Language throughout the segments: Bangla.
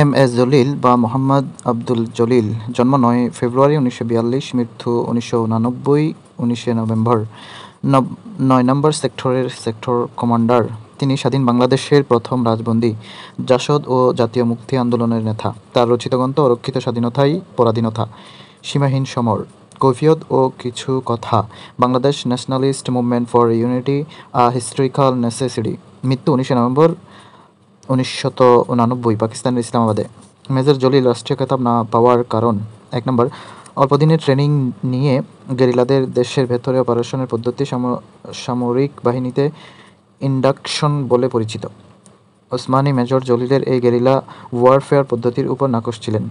এম এস জলিল বা মোহাম্মদ আব্দুল জলিল, জন্ম ৯ ফেব্রুয়ারি ১৯৪২, মৃত্যু ১৯৮৯ ১৯ নভেম্বর। ৯ নম্বর সেক্টরের সেক্টর কমান্ডার। তিনি স্বাধীন বাংলাদেশের প্রথম রাজবন্দী, জাসদ ও জাতীয় মুক্তি আন্দোলনের নেতা। তার রচিত গ্রন্থ অরক্ষিত স্বাধীনতাই পরাধীনতা, সীমাহীন সমর, কৈফিয়ত ও কিছু কথা, Bangladesh nationalist movement for unity, a historical necessity. মৃত্যু ১৯ নভেম্বর ১৯৮৯, পাকিস্তানের ইসলামাবাদে। মেজর জলিল রাষ্ট্রীয় খেতাব না পাওয়ার কারণ: ১ নম্বর, অল্পদিনের ট্রেনিং নিয়ে গেরিলাদের দেশের ভেতরে অপারেশনের পদ্ধতি সামরিক বাহিনীতে ইন্ডাকশন বলে পরিচিত। ওসমানী মেজর জলিলের এই গেরিলা ওয়ারফেয়ার পদ্ধতির উপর নাকশ ছিলেন।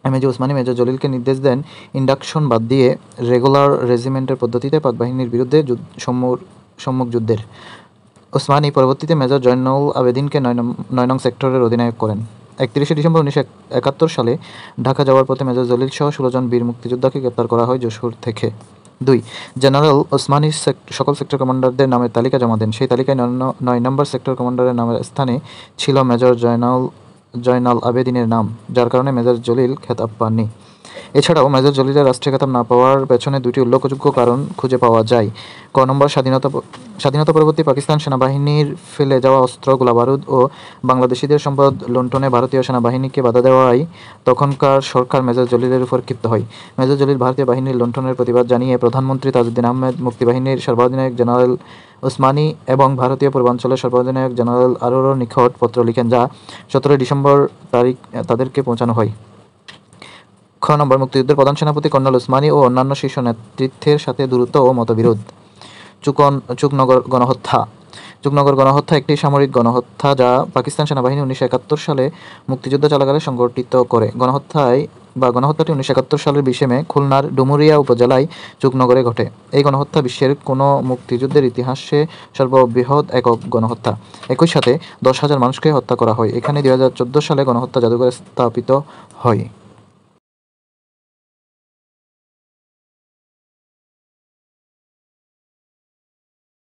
এমএজি ওসমানী মেজর জলিলকে নির্দেশ দেন ইন্ডাকশন বাদ দিয়ে রেগুলার রেজিমেন্টের পদ্ধতিতে পাক বাহিনীর বিরুদ্ধে সম্মুখ যুদ্ধের। ওসমানী পরবর্তীতে মেজর জয়নুল আবেদিনকে ৯ নং সেক্টরের অধিনায়ক করেন। ৩১ ডিসেম্বর ১৯৭১ সালে ঢাকা যাওয়ার পথে মেজর জলিল সহ ১৬ জন বীর মুক্তিযোদ্ধাকে গ্রেপ্তার করা হয় যশোর থেকে। ২. জেনারেল ওসমানী সকল সেক্টর কমান্ডারদের নামের তালিকা জমা দেন। সেই তালিকায় ৯ নম্বর সেক্টর কমান্ডারের নামের স্থানে ছিল মেজর জয়নাল আবেদিনের নাম, যার কারণে মেজর জলিল খেতাব পাননি। এছাড়াও মেজর জলিলের রাষ্ট্রীয় খেতাব না পাওয়ার পেছনে ২টি উল্লেখযোগ্য কারণ খুঁজে পাওয়া যায়। ক নম্বর, স্বাধীনতা পরবর্তী পাকিস্তান সেনাবাহিনীর ফেলে যাওয়া অস্ত্র, গোলাবারুদ ও বাংলাদেশিদের সম্পদ লুণ্ঠনে ভারতীয় সেনাবাহিনীকে বাধা দেওয়ায় তখনকার সরকার মেজর জলিলের উপর ক্ষিপ্ত হয়। মেজর জলিল ভারতীয় বাহিনীর লুণ্ঠনের প্রতিবাদ জানিয়ে প্রধানমন্ত্রী তাজউদ্দিন আহমেদ, মুক্তিবাহিনীর সর্বাধিনায়ক জেনারেল ওসমানী এবং ভারতীয় পূর্বাঞ্চলের সর্বাধিনায়ক জেনারেল আরোর নিকট পত্র লিখেন, যা ১৭ ডিসেম্বর তারিখ তাদেরকে পৌঁছানো হয়। খ নম্বর, মুক্তিযুদ্ধের প্রধান সেনাপতি কর্নেল ওসমানী ও অন্যান্য শীর্ষ নেতৃত্বের সাথে দূরত্ব ও মতবিরোধ। চুকনগর গণহত্যা। চুকনগর গণহত্যা একটি সামরিক গণহত্যা যা পাকিস্তান সেনাবাহিনী ১৯৭১ সালে মুক্তিযুদ্ধ চলাকালে সংগঠিত করে। গণহত্যাটি ১৯৭১ সালের ২০ মে খুলনার ডুমুরিয়া উপজেলায় চুকনগরে ঘটে। এই গণহত্যা বিশ্বের কোনো মুক্তিযুদ্ধের ইতিহাসে সর্ববৃহৎ একক গণহত্যা। একই সাথে ১০,০০০ মানুষকে হত্যা করা হয়। এখানে ২০১৪ সালে গণহত্যা জাদুঘর স্থাপিত হয়।